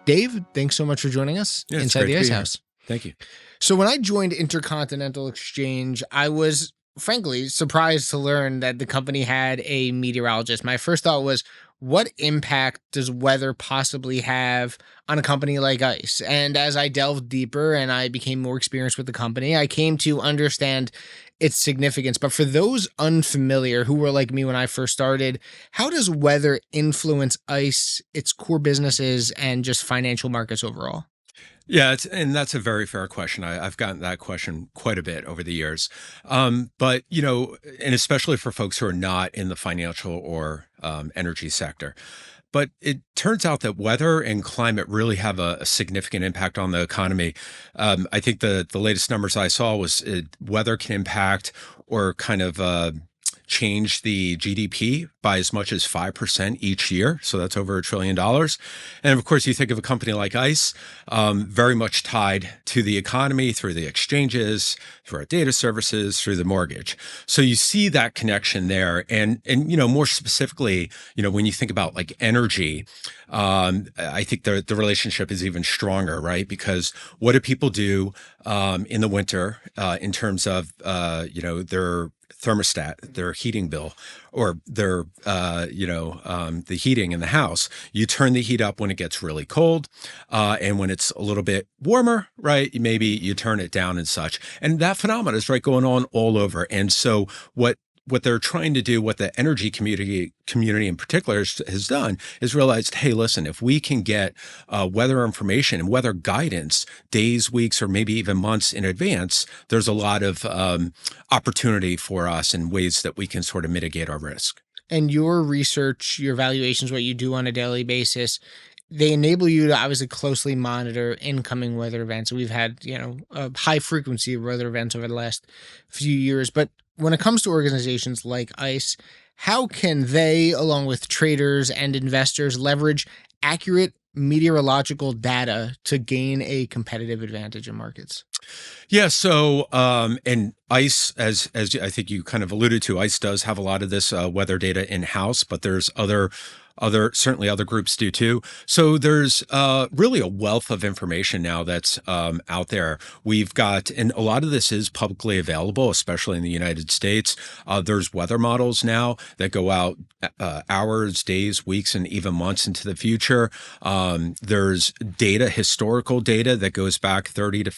Dave, thanks so much for joining us Yeah, it's inside great the to be Ice here. House. Thank you. So when I joined Intercontinental Exchange, I was frankly surprised to learn that the company had a meteorologist. My first thought was, what impact does weather possibly have on a company like ICE? And as I delved deeper and I became more experienced with the company, I came to understand its significance. But for those unfamiliar who were like me when I first started, how does weather influence ICE, its core businesses, and just financial markets overall? Yeah, and that's a very fair question. I've gotten that question quite a bit over the years. But, and especially for folks who are not in the financial or energy sector. But it turns out that weather and climate really have a significant impact on the economy. I think the latest numbers I saw was weather can impact or kind of change the GDP by as much as 5% each year. So that's over $1 trillion. And of course, you think of a company like ICE, very much tied to the economy through the exchanges, through our data services, through the mortgage. So you see that connection there. And more specifically, when you think about like energy, I think the relationship is even stronger, right? Because what do people do in the winter in terms of, their thermostat, their heating bill, or their, the heating in the house? You turn the heat up when it gets really cold. And when it's a little bit warmer, right, maybe you turn it down and such. And that phenomenon is right going on all over. And so what they're trying to do, what the energy community in particular has done, is realized, hey, listen, if we can get weather information and weather guidance days, weeks, or maybe even months in advance, there's a lot of opportunity for us in ways that we can sort of mitigate our risk. And your research, your evaluations, what you do on a daily basis, they enable you to obviously closely monitor incoming weather events. We've had, a high frequency of weather events over the last few years. But when it comes to organizations like ICE, how can they, along with traders and investors, leverage accurate meteorological data to gain a competitive advantage in markets? Yeah. So, and ICE, as I think you kind of alluded to, ICE does have a lot of this weather data in house, but there's certainly other groups do too. So there's really a wealth of information now that's out there. We've got, and a lot of this is publicly available, especially in the United States. There's weather models now that go out hours, days, weeks, and even months into the future. There's data, historical data that goes back 30,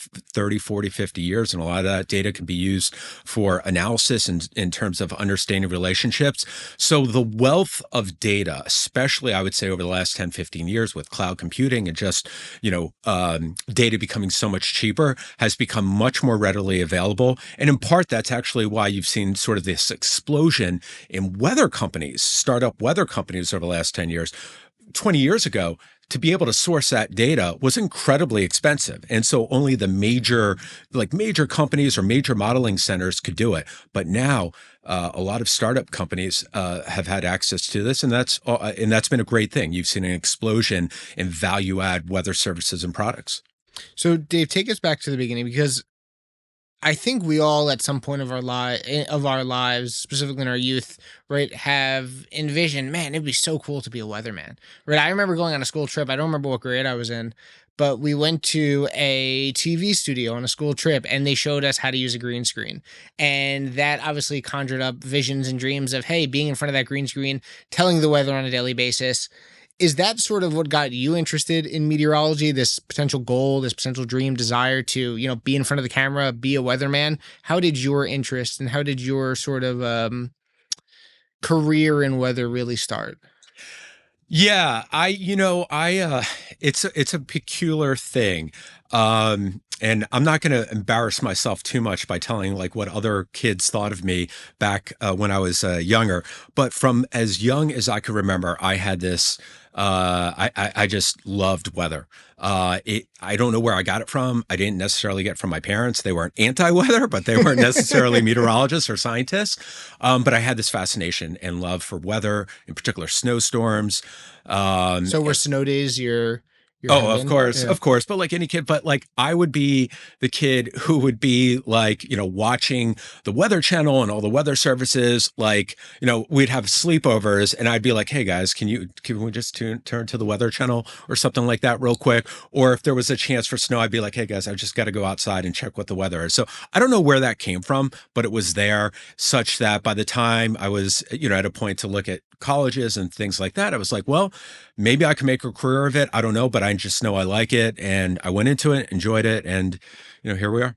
40, 50 years. And a lot of that data can be used for analysis in terms of understanding relationships. So the wealth of data, especially I would say over the last 10, 15 years with cloud computing and just, data becoming so much cheaper, has become much more readily available. And in part, that's actually why you've seen sort of this explosion in weather companies, startup weather companies over the last 10 years. 20 years ago, to be able to source that data was incredibly expensive. And so only the major companies or major modeling centers could do it. But now a lot of startup companies have had access to this, and that's been a great thing. You've seen an explosion in value add weather services and products. So, Dave, take us back to the beginning, because I think we all, at some point of our lives, specifically in our youth, right, have envisioned, man, it'd be so cool to be a weatherman, right? I remember going on a school trip. I don't remember what grade I was in, but we went to a TV studio on a school trip, and they showed us how to use a green screen, and that obviously conjured up visions and dreams of, hey, being in front of that green screen, telling the weather on a daily basis. Is that sort of what got you interested in meteorology, this potential goal, this potential dream, desire to, be in front of the camera, be a weatherman? How did your interest and how did your sort of career in weather really start? Yeah, it's a peculiar thing. And I'm not going to embarrass myself too much by telling like what other kids thought of me back when I was younger. But from as young as I could remember, I had this. I just loved weather. I don't know where I got it from. I didn't necessarily get it from my parents. They weren't anti-weather, but they weren't necessarily meteorologists or scientists. But I had this fascination and love for weather, in particular snowstorms. So were snow days your Oh, head in. Yeah. of course. But like any kid, but like I would be the kid who would be like, watching the Weather Channel and all the weather services. Like, we'd have sleepovers and I'd be like, hey guys, can we just turn to the Weather Channel or something like that real quick? Or if there was a chance for snow, I'd be like, hey guys, I just got to go outside and check what the weather is. So I don't know where that came from, but it was there such that by the time I was, at a point to look at colleges and things like that, I was like, well, maybe I can make a career of it. I don't know, but I just know I like it. And I went into it, enjoyed it. And, here we are.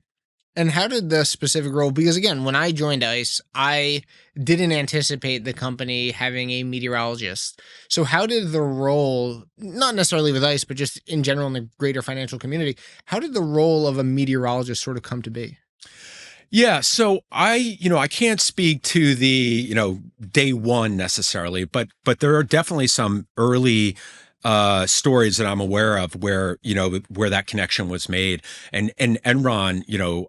And how did the specific role? Because again, when I joined ICE, I didn't anticipate the company having a meteorologist. So how did the role, not necessarily with ICE, but just in general in the greater financial community, how did the role of a meteorologist sort of come to be? Yeah, so I can't speak to the, day one necessarily, but there are definitely some early stories that I'm aware of where, where that connection was made. And Enron,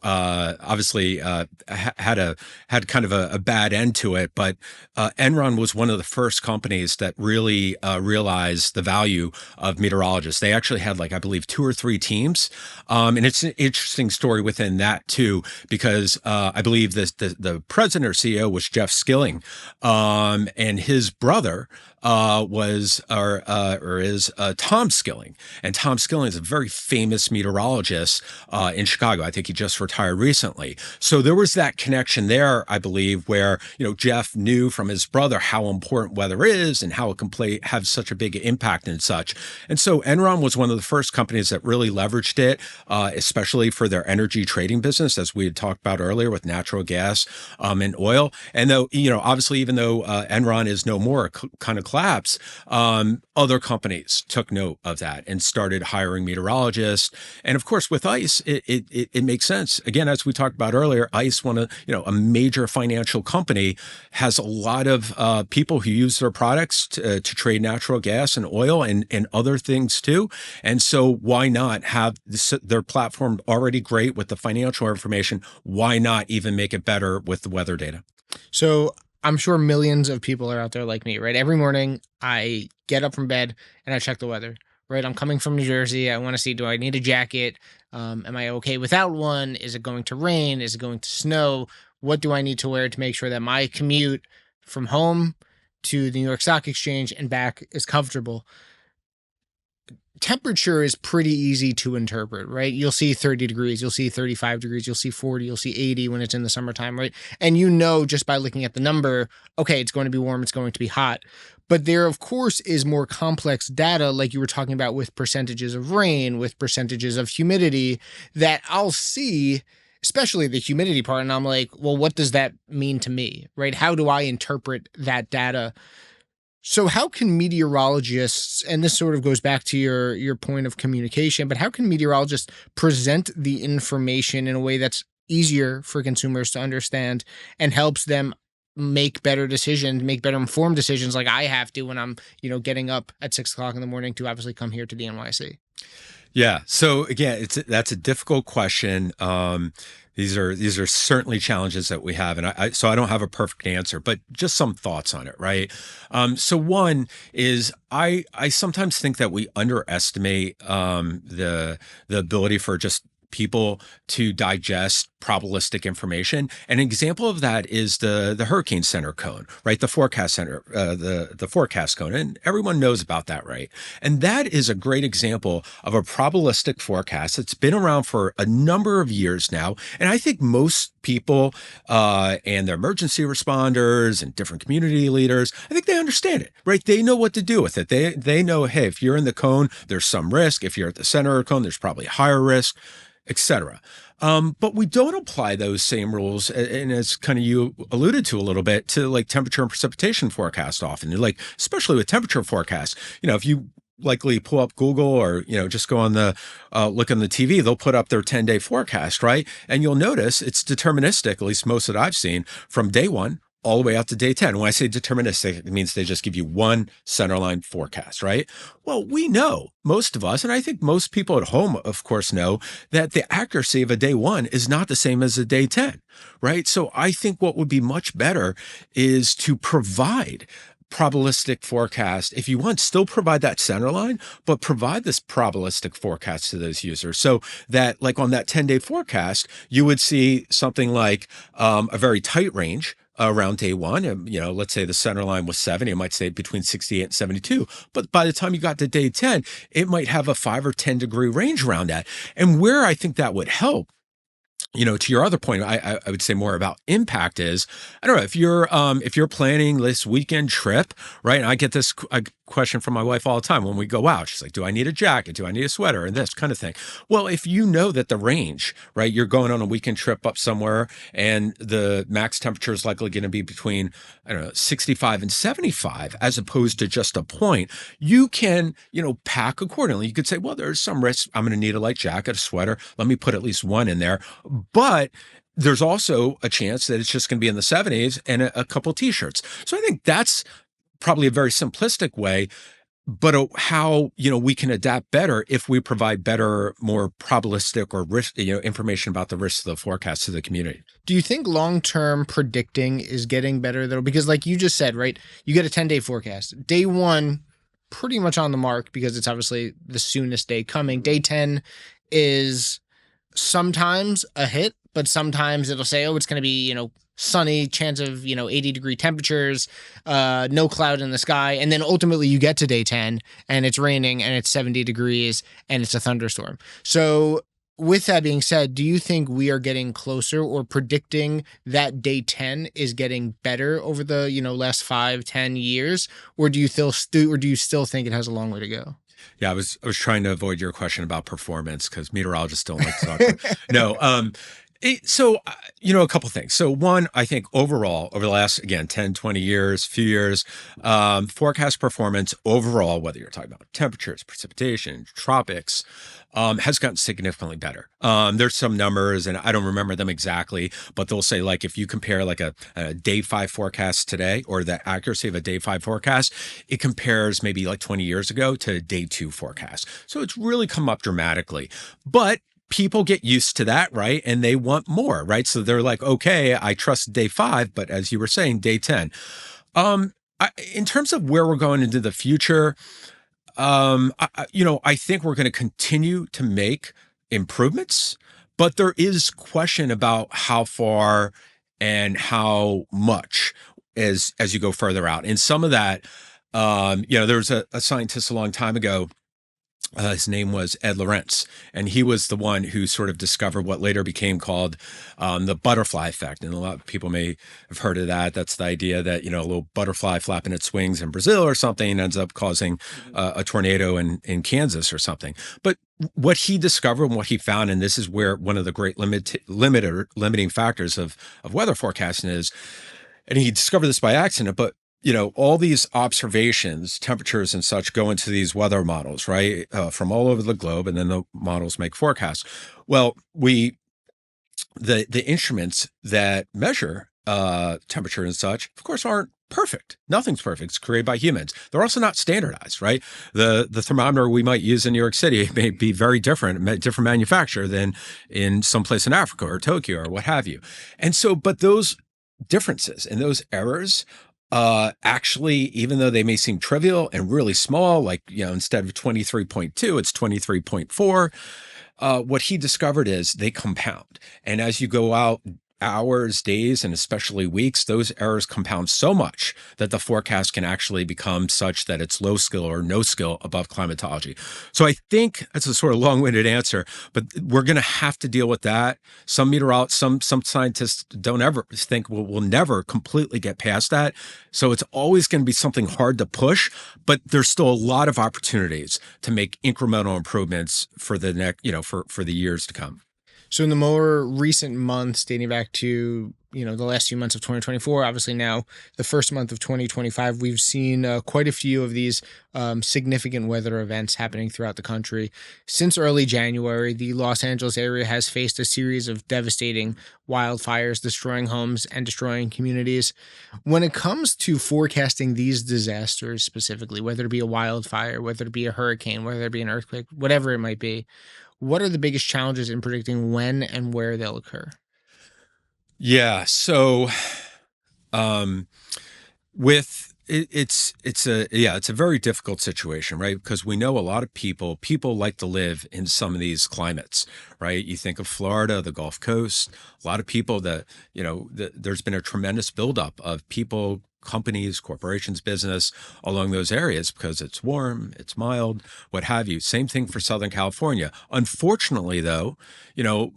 obviously had kind of a bad end to it, but Enron was one of the first companies that really realized the value of meteorologists. They actually had like, I believe, two or three teams. And it's an interesting story within that too, because I believe the president or CEO was Jeff Skilling, and his brother was or is Tom Skilling, and Tom Skilling is a very famous meteorologist in Chicago. I think he just retired recently. So there was that connection there, I believe, where Jeff knew from his brother how important weather is and how it can have such a big impact and such. And so Enron was one of the first companies that really leveraged it, especially for their energy trading business, as we had talked about earlier with natural gas and oil. And though obviously, even though Enron is no more, kind of collapse, other companies took note of that and started hiring meteorologists. And of course, with ICE, it makes sense. Again, as we talked about earlier, ICE, a major financial company, has a lot of people who use their products to trade natural gas and oil and other things too. And so why not have their platform already great with the financial information? Why not even make it better with the weather data? So I'm sure millions of people are out there like me, right? Every morning I get up from bed and I check the weather, right? I'm coming from New Jersey. I want to see, do I need a jacket? Am I okay without one? Is it going to rain? Is it going to snow? What do I need to wear to make sure that my commute from home to the New York Stock Exchange and back is comfortable? Temperature is pretty easy to interpret, right? You'll see 30 degrees, you'll see 35 degrees, you'll see 40, you'll see 80 when it's in the summertime, right? And just by looking at the number, okay, it's going to be warm, it's going to be hot. But there, of course, is more complex data, like you were talking about with percentages of rain, with percentages of humidity, that I'll see, especially the humidity part. And I'm like, well, what does that mean to me, right? How do I interpret that data? So how can meteorologists, and this sort of goes back to your point of communication, but how can meteorologists present the information in a way that's easier for consumers to understand and helps them make better decisions, make better informed decisions like I have to when I'm, getting up at 6 o'clock in the morning to obviously come here to the NYC? Yeah. So again, that's a difficult question. These are certainly challenges that we have, and so I don't have a perfect answer, but just some thoughts on it, right? So one is I sometimes think that we underestimate the ability for just people to digest probabilistic information. An example of that is the Hurricane Center cone, right? The forecast center, the forecast cone, and everyone knows about that, right? And that is a great example of a probabilistic forecast that's been around for a number of years now. And I think most people and their emergency responders and different community leaders, I think they understand it, right? They know what to do with it. They know, hey, if you're in the cone, there's some risk. If you're at the center of the cone, there's probably higher risk, etc. But we don't apply those same rules, and as kind of you alluded to a little bit, to like temperature and precipitation forecast often. Like, especially with temperature forecasts, if you likely pull up Google or, just go on the, look on the TV, they'll put up their 10-day forecast, right? And you'll notice it's deterministic, at least most that I've seen, from day one all the way out to day 10. When I say deterministic, it means they just give you one centerline forecast, right? Well, we know, most of us, and I think most people at home, of course, know that the accuracy of a day one is not the same as a day 10, right? So I think what would be much better is to provide probabilistic forecast, if you want, still provide that center line, but provide this probabilistic forecast to those users. So that, like on that 10-day forecast, you would see something like a very tight range around day one. And, let's say the center line was 70, it might say between 68 and 72. But by the time you got to day 10, it might have a 5 or 10 degree range around that. And where I think that would help, to your other point, I would say more about impact is, I don't know, if you're planning this weekend trip, right? And I get this question from my wife all the time when we go out. She's like, do I need a jacket? Do I need a sweater? And this kind of thing. Well, if you know that the range, right, you're going on a weekend trip up somewhere and the max temperature is likely going to be between, I don't know, 65 and 75, as opposed to just a point, you can, pack accordingly. You could say, well, there's some risk. I'm going to need a light jacket, a sweater. Let me put at least one in there. But there's also a chance that it's just going to be in the 70s and a couple t-shirts. So I think that's probably a very simplistic way, but how, we can adapt better if we provide better, more probabilistic or risk, information about the risks of the forecast to the community. Do you think long-term predicting is getting better though? Because like you just said, right, you get a 10-day forecast. Day one, pretty much on the mark because it's obviously the soonest day coming. Day 10 is sometimes a hit, but sometimes it'll say, oh, it's going to be, sunny, chance of, 80-degree temperatures, no cloud in the sky. And then ultimately you get to day 10 and it's raining and it's 70 degrees and it's a thunderstorm. So with that being said, do you think we are getting closer or predicting that day 10 is getting better over the, last 5-10 years? Or do you still think it has a long way to go? Yeah, I was trying to avoid your question about performance because meteorologists don't like to talk about. No, a couple things. So one, I think overall, over the last, again, 10, 20 years, few years, forecast performance overall, whether you're talking about temperatures, precipitation, tropics, has gotten significantly better. There's some numbers, and I don't remember them exactly, but they'll say, like, if you compare like a day 5 forecast today, or the accuracy of a day 5 forecast, it compares maybe like 20 years ago to day 2 forecast. So it's really come up dramatically. But people get used to that, right? And they want more, right? So they're like, okay, I trust day 5, but as you were saying, day 10. In terms of where we're going into the future, I think we're going to continue to make improvements, but there is question about how far and how much as you go further out. And some of that, there was a scientist a long time ago. His name was Ed Lorenz, and he was the one who sort of discovered what later became called the butterfly effect. And a lot of people may have heard of that. That's the idea that, a little butterfly flapping its wings in Brazil or something ends up causing a tornado in Kansas or something. But what he discovered and what he found, and this is where one of the great limiting factors of weather forecasting is, and he discovered this by accident, but all these observations, temperatures and such go into these weather models, right? From all over the globe, and then the models make forecasts. Well, the instruments that measure temperature and such, of course, aren't perfect. Nothing's perfect. It's created by humans. They're also not standardized, right? The thermometer we might use in New York City may be very different manufacturer than in someplace in Africa or Tokyo or what have you. And so, but those differences and those errors, actually, even though they may seem trivial and really small, like, instead of 23.2, it's 23.4. What he discovered is they compound. And as you go out hours, days, and especially weeks, those errors compound so much that the forecast can actually become such that it's low skill or no skill above climatology. So I think that's a sort of long-winded answer, but we're going to have to deal with that. Some meteorologists, some scientists don't ever think we'll never completely get past that. So it's always going to be something hard to push, but there's still a lot of opportunities to make incremental improvements for the next, for the years to come. So in the more recent months, dating back to, the last few months of 2024, obviously now the first month of 2025, we've seen quite a few of these significant weather events happening throughout the country. Since early January, the Los Angeles area has faced a series of devastating wildfires, destroying homes and destroying communities. When it comes to forecasting these disasters specifically, whether it be a wildfire, whether it be a hurricane, whether it be an earthquake, whatever it might be, what are the biggest challenges in predicting when and where they'll occur? Yeah. So, with it's a yeah, it's a very difficult situation, right? Because we know a lot of people like to live in some of these climates, right? You think of Florida, the Gulf Coast, a lot of people that, there's been a tremendous buildup of people, companies, corporations, business along those areas because it's warm, it's mild, what have you. Same thing for Southern California. Unfortunately, though, you know,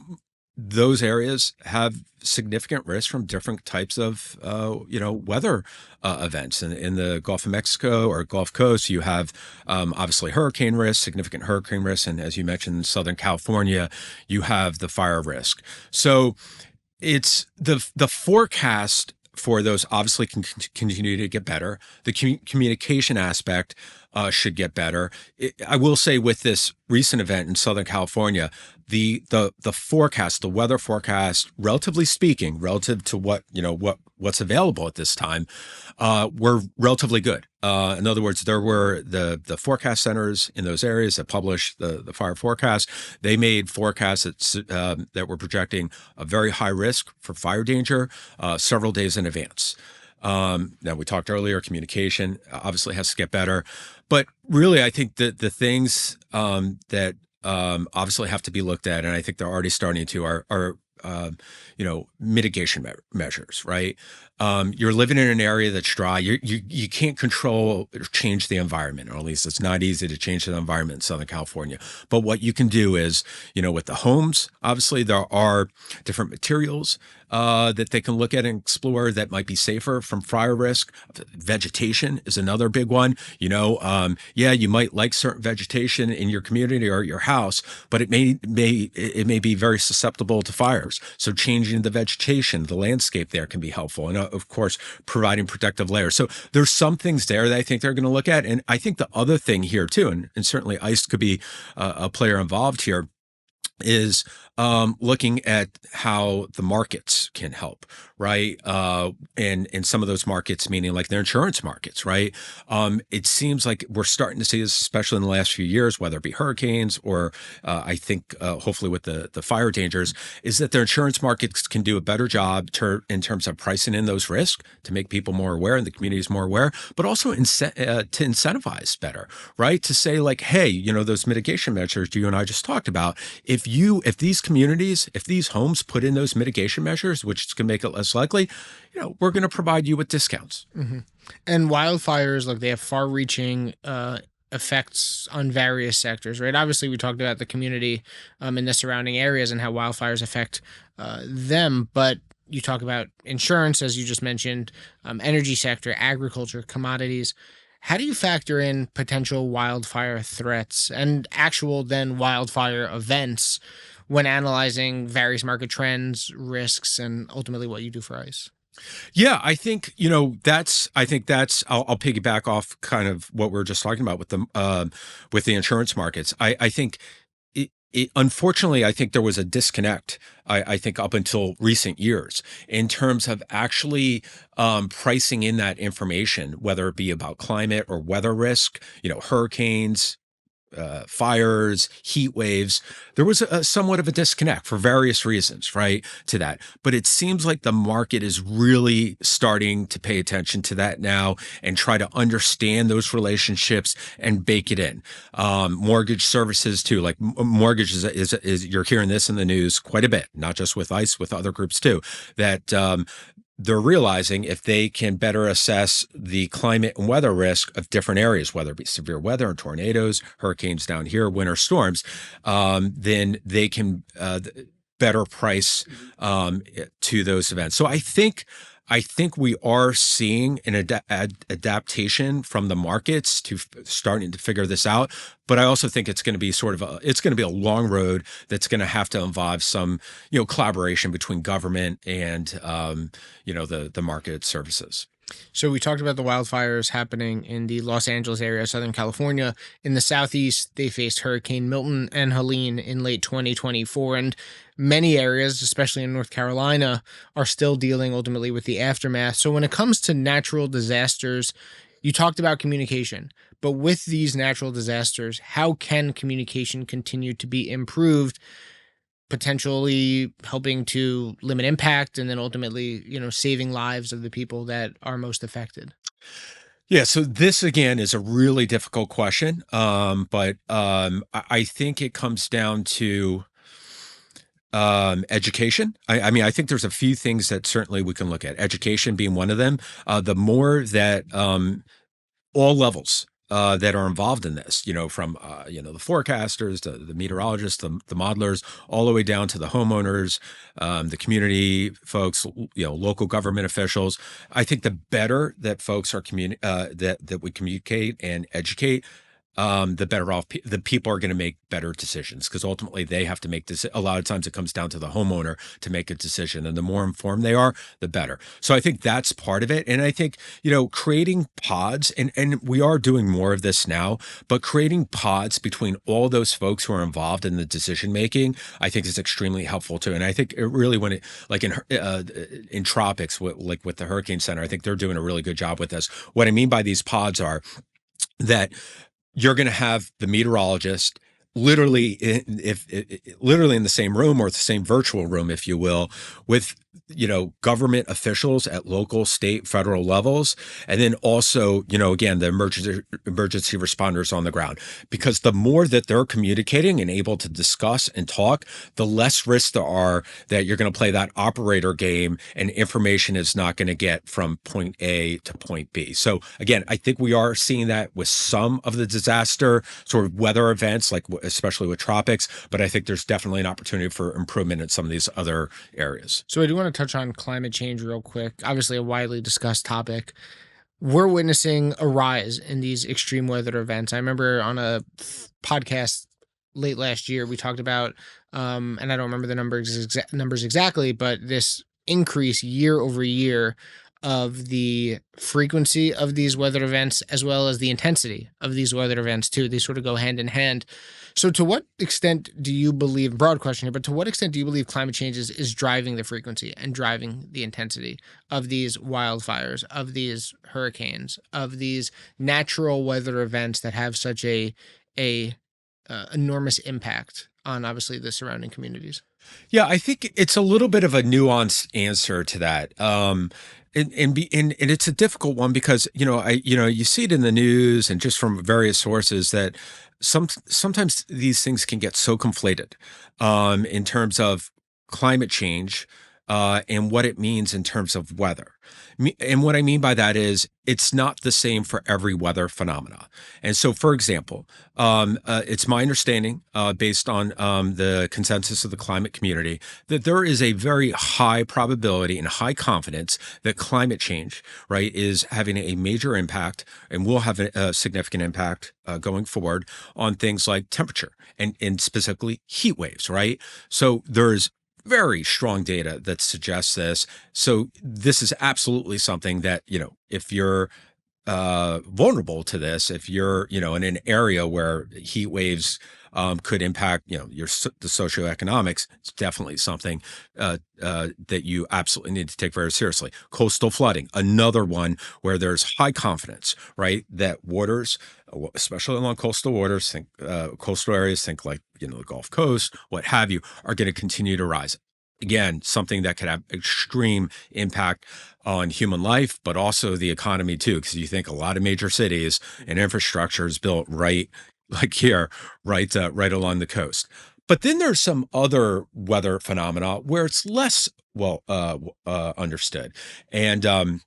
those areas have significant risk from different types of weather events. In the Gulf of Mexico or Gulf Coast, you have obviously hurricane risk, significant hurricane risk, and as you mentioned, in Southern California, you have the fire risk. So it's the forecast for those obviously can continue to get better. The communication aspect should get better. I will say with this recent event in Southern California, the forecast, the weather forecast, relatively speaking, relative to what's available at this time, were relatively good. In other words, there were the forecast centers in those areas that published the fire forecast. They made forecasts that were projecting a very high risk for fire danger several days in advance. Now, we talked earlier, communication obviously has to get better. But really, I think that the things that obviously have to be looked at, and I think they're already starting to, are mitigation measures, right? You're living in an area that's dry. You can't control or change the environment, or at least it's not easy to change the environment in Southern California. But what you can do is, with the homes, obviously there are different materials that they can look at and explore that might be safer from fire risk. Vegetation is another big one. Yeah, you might like certain vegetation in your community or your house, but it may be very susceptible to fires. So changing the vegetation, the landscape there can be helpful, and of course providing protective layers. So there's some things there that I think they're going to look at, and I think the other thing here too, and certainly ICE could be a player involved here, is looking at how the markets can help, right? And in some of those markets, meaning like their insurance markets, right? It seems like we're starting to see this, especially in the last few years, whether it be hurricanes or I think hopefully with the fire dangers, is that their insurance markets can do a better job in terms of pricing in those risks to make people more aware and the communities more aware, but also to incentivize better, right? To say like, hey, those mitigation measures you and I just talked about, if these communities, if these homes put in those mitigation measures, which is going to make it less likely, we're going to provide you with discounts. Hmm. And wildfires, like they have far-reaching effects on various sectors, right? Obviously, we talked about the community in the surrounding areas and how wildfires affect them, but you talk about insurance, as you just mentioned, energy sector, agriculture, commodities. How do you factor in potential wildfire threats and actual then wildfire events when analyzing various market trends, risks, and ultimately what you do for ICE? Yeah, I think that's I'll piggyback off kind of what we are just talking about with the insurance markets. I think unfortunately, I think there was a disconnect. I think up until recent years in terms of actually pricing in that information, whether it be about climate or weather risk, hurricanes, fires, heat waves. There was somewhat of a disconnect for various reasons, right, to that. But it seems like the market is really starting to pay attention to that now and try to understand those relationships and bake it in. Mortgage services too, like mortgage is you're hearing this in the news quite a bit, not just with ICE, with other groups too, that they're realizing if they can better assess the climate and weather risk of different areas, whether it be severe weather and tornadoes, hurricanes down here, winter storms, then they can better price to those events. So I think we are seeing an adaptation from the markets to starting to figure this out. But I also think it's going to be it's going to be a long road that's going to have to involve some, collaboration between government and, the market services. So we talked about the wildfires happening in the Los Angeles area, Southern California. In the southeast, they faced Hurricane Milton and Helene in late 2024, and many areas, especially in North Carolina, are still dealing ultimately with the aftermath. So when it comes to natural disasters, you talked about communication, but with these natural disasters, how can communication continue to be improved, potentially helping to limit impact and then ultimately, saving lives of the people that are most affected? Yeah, so this again is a really difficult question, but I think it comes down to education. I mean, I think there's a few things that certainly we can look at. Education being one of them. The more that all levels that are involved in this, from the forecasters, the meteorologists, the modelers, all the way down to the homeowners, the community folks, local government officials. I think the better that folks are that we communicate and educate, the better off the people are going to make better decisions, because ultimately they have to make this. A lot of times it comes down to the homeowner to make a decision, and the more informed they are, the better. So I think that's part of it. And I think, creating pods, and we are doing more of this now, but creating pods between all those folks who are involved in the decision making, I think is extremely helpful too. And I think it really, when it, like in tropics, like with the Hurricane Center, I think they're doing a really good job with this. What I mean by these pods are that you're going to have the meteorologist literally literally in the same room, or the same virtual room, if you will, with government officials at local, state, federal levels, and then also again, the emergency responders on the ground. Because the more that they're communicating and able to discuss and talk, the less risk there are that you're going to play that operator game and information is not going to get from point A to point B. So again, I think we are seeing that with some of the disaster sort of weather events, like especially with tropics, but I think there's definitely an opportunity for improvement in some of these other areas. So I do want to touch on climate change real quick. Obviously, a widely discussed topic. We're witnessing a rise in these extreme weather events. I remember on a podcast late last year, we talked about, and I don't remember the numbers exactly, but this increase year over year of the frequency of these weather events, as well as the intensity of these weather events too. They sort of go hand in hand. So to what extent do you believe, broad question here, but to what extent do you believe climate change is driving the frequency and driving the intensity of these wildfires, of these hurricanes, of these natural weather events that have such a enormous impact on obviously the surrounding communities? Yeah, I think it's a little bit of a nuanced answer to that. And it's a difficult one because, you see it in the news and just from various sources that sometimes these things can get so conflated, in terms of climate change, and what it means in terms of weather. And what I mean by that is it's not the same for every weather phenomena. And so, for example, it's my understanding, based on the consensus of the climate community, that there is a very high probability and high confidence that climate change, right, is having a major impact and will have a significant impact going forward on things like temperature and specifically heat waves, right? So there's very strong data that suggests this. So this is absolutely something that, if you're vulnerable to this, if you're, in an area where heat waves could impact, the socioeconomics, it's definitely something that you absolutely need to take very seriously. Coastal flooding, another one where there's high confidence, right, that waters, especially along coastal waters, think coastal areas, think like, the Gulf Coast, what have you, are going to continue to rise. Again, something that could have extreme impact on human life, but also the economy too, because you think a lot of major cities and infrastructure is built right, like here, right along the coast. But then there's some other weather phenomena where it's less well understood, and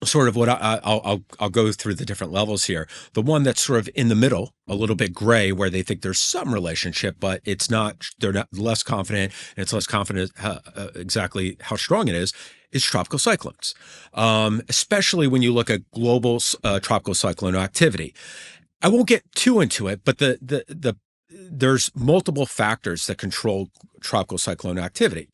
sort of what I'll go through the different levels here. The one that's sort of in the middle, a little bit gray, where they think there's some relationship, but it's not. They're not less confident, and it's less confident exactly how strong it is tropical cyclones, especially when you look at global tropical cyclone activity. I won't get too into it, but there's multiple factors that control tropical cyclone activity.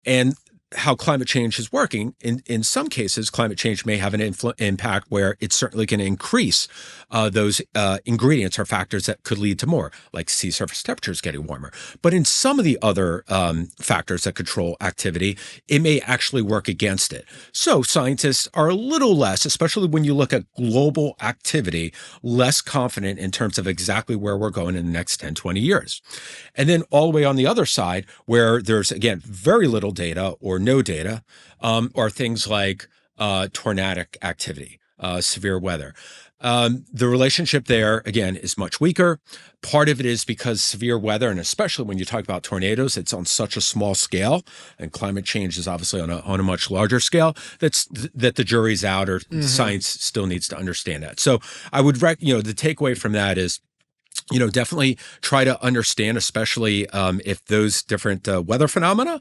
And how climate change is working. In some cases, climate change may have an impact where it's certainly going to increase those ingredients or factors that could lead to more, like sea surface temperatures getting warmer. But in some of the other factors that control activity, it may actually work against it. So scientists are a little less, especially when you look at global activity, less confident in terms of exactly where we're going in the next 10, 20 years. And then all the way on the other side, where there's, again, very little data or no data, are things like tornadic activity. severe weather. The relationship there, again, is much weaker. Part of it is because severe weather, and especially when you talk about tornadoes, it's on such a small scale, and climate change is obviously on a much larger scale. That the jury's out, or Hmm. science still needs to understand that. So I would, the takeaway from that is, definitely try to understand, especially if those different weather phenomena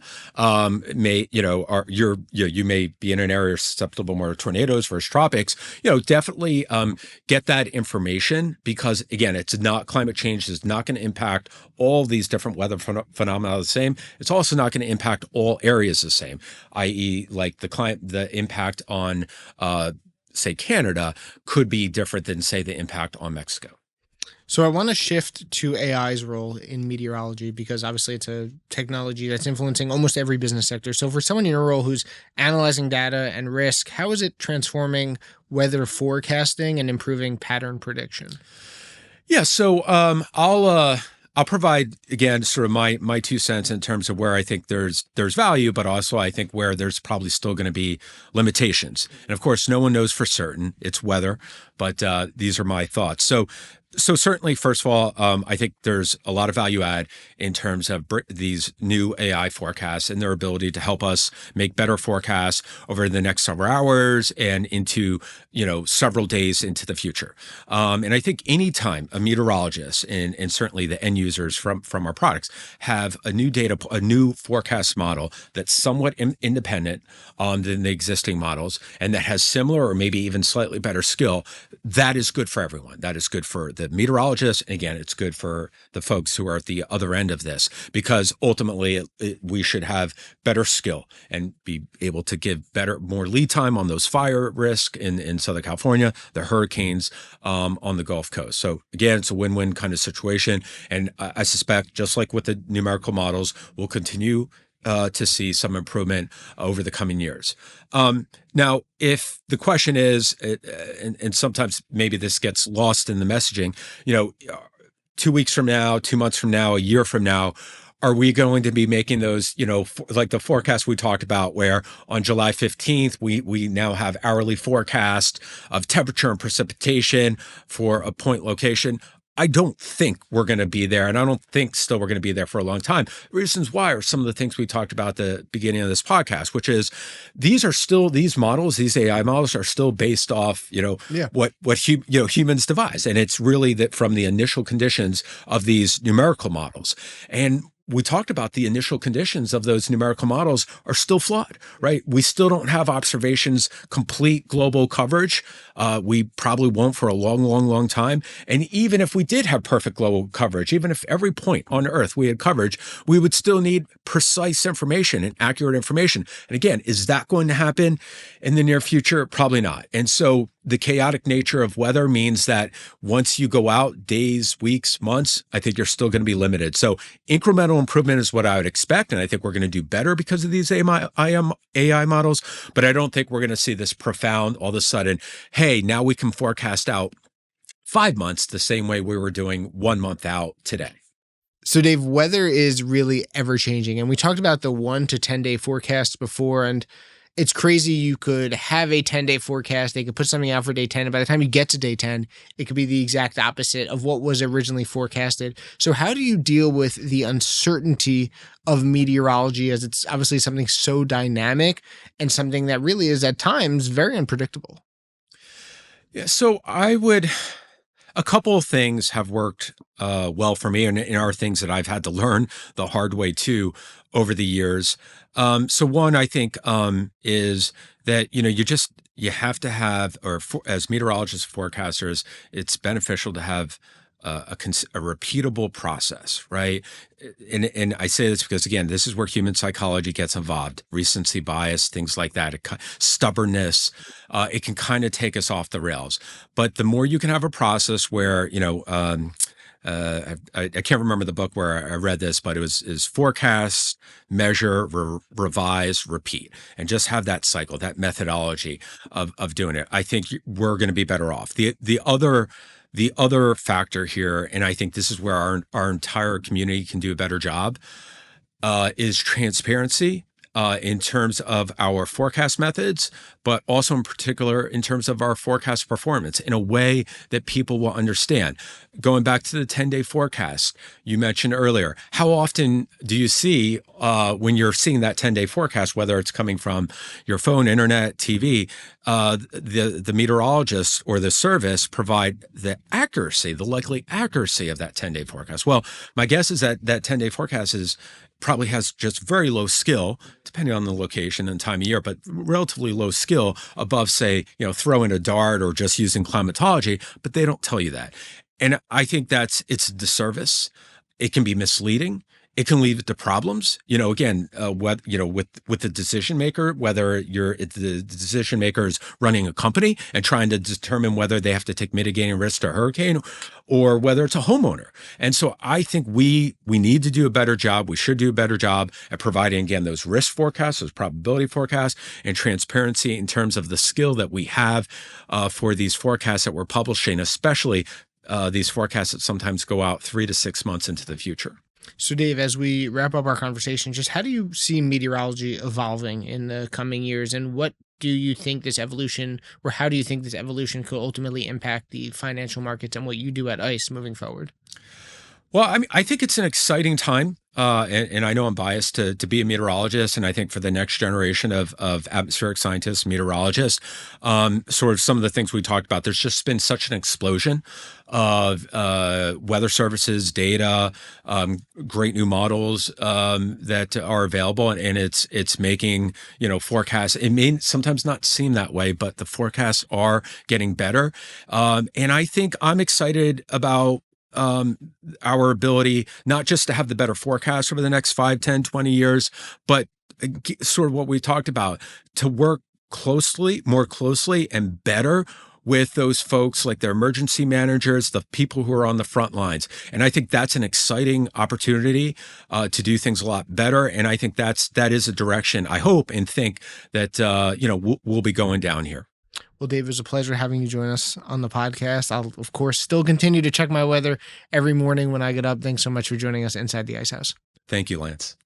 may, you may be in an area susceptible more to tornadoes versus tropics. Definitely get that information, because again, it's not, climate change is not going to impact all these different weather phenomena the same. It's also not going to impact all areas the same, i.e., like the impact on, say, Canada could be different than, say, the impact on Mexico. So I want to shift to AI's role in meteorology because obviously it's a technology that's influencing almost every business sector. So for someone in your role who's analyzing data and risk, how is it transforming weather forecasting and improving pattern prediction? Yeah, so I'll provide again sort of my 2 cents in terms of where I think there's value, but also I think where there's probably still going to be limitations. And of course, no one knows for certain. It's weather, but these are my thoughts. So certainly, first of all, I think there's a lot of value add in terms of these new AI forecasts and their ability to help us make better forecasts over the next several hours and into, several days into the future. And I think anytime a meteorologist and certainly the end users from our products have a new forecast model that's somewhat independent than the existing models, and that has similar or maybe even slightly better skill, that is good for everyone. That is good for the meteorologists. And again, it's good for the folks who are at the other end of this, because ultimately we should have better skill and be able to give more lead time on those fire risk in Southern California, the hurricanes on the Gulf Coast. So again, it's a win-win kind of situation. And I suspect, just like with the numerical models, we'll continue to see some improvement over the coming years. Now, if the question is, and sometimes maybe this gets lost in the messaging, 2 weeks from now, 2 months from now, a year from now, are we going to be making those, like the forecast we talked about, where on July 15th, we now have hourly forecast of temperature and precipitation for a point location? I don't think we're going to be there, and I don't think still we're going to be there for a long time. Reasons why are some of the things we talked about at the beginning of this podcast, which is these models, these AI models are still based off, Yeah. what humans devise, and it's really that from the initial conditions of these numerical models. And we talked about the initial conditions of those numerical models are still flawed, right? We still don't have observations, complete global coverage. We probably won't for a long, long, long time. And even if we did have perfect global coverage, even if every point on Earth we had coverage, we would still need precise information and accurate information. And again, is that going to happen in the near future? Probably not. And so the chaotic nature of weather means that once you go out days, weeks, months, I think you're still going to be limited. So incremental improvement is what I would expect. And I think we're going to do better because of these AI models. But I don't think we're going to see this profound, all of a sudden, hey, now we can forecast out 5 months the same way we were doing 1 month out today. So, Dave, weather is really ever changing. And we talked about the 1 to 10 day forecasts before. And it's crazy. You could have a 10-day forecast. They could put something out for day 10. And by the time you get to day 10, it could be the exact opposite of what was originally forecasted. So, how do you deal with the uncertainty of meteorology, as it's obviously something so dynamic and something that really is at times very unpredictable? Yeah, so a couple of things have worked well for me, and are things that I've had to learn the hard way too over the years. So one, I think, is that you have to have, as meteorologists, forecasters, it's beneficial to have a repeatable process, right? And I say this because, again, this is where human psychology gets involved: recency bias, things like that, stubbornness. It can kind of take us off the rails. But the more you can have a process where, I can't remember the book where I read this, but it was is forecast, measure, revise, repeat, and just have that cycle, that methodology of doing it. I think we're going to be better off. The other factor here, and I think this is where our entire community can do a better job, is transparency. in terms of our forecast methods, but also in particular in terms of our forecast performance in a way that people will understand. Going back to the 10-day forecast you mentioned earlier, how often do you see when you're seeing that 10-day forecast, whether it's coming from your phone, internet, TV, the meteorologist or the service provide the accuracy, the likely accuracy of that 10-day forecast? Well, my guess is that that 10-day forecast is probably has just very low skill, depending on the location and time of year, but relatively low skill above, say, throwing a dart or just using climatology, but they don't tell you that. And I think it's a disservice. It can be misleading. It can lead to problems. Again, with the decision maker, whether the decision maker is running a company and trying to determine whether they have to take mitigating risks to a hurricane, or whether it's a homeowner. And so I think we need to do a better job. We should do a better job at providing, again, those risk forecasts, those probability forecasts, and transparency in terms of the skill that we have for these forecasts that we're publishing, especially these forecasts that sometimes go out 3 to 6 months into the future. So, Dave, as we wrap up our conversation, just how do you see meteorology evolving in the coming years, and what do you think this evolution, or how do you think this evolution could ultimately impact the financial markets and what you do at ICE moving forward? Well, I mean, I think it's an exciting time. And I know I'm biased to be a meteorologist. And I think for the next generation of atmospheric scientists, meteorologists, sort of some of the things we talked about, there's just been such an explosion of weather services, data, great new models that are available. And it's making, forecasts. It may sometimes not seem that way, but the forecasts are getting better. And I think I'm excited about our ability not just to have the better forecast over the next 5, 10, 20 years, but sort of what we talked about, to work more closely and better with those folks like their emergency managers, the people who are on the front lines. And I think that's an exciting opportunity to do things a lot better. And I think that is a direction I hope and think that, we'll be going down here. Well, Dave, it was a pleasure having you join us on the podcast. I'll, of course, still continue to check my weather every morning when I get up. Thanks so much for joining us inside the Ice House. Thank you, Lance.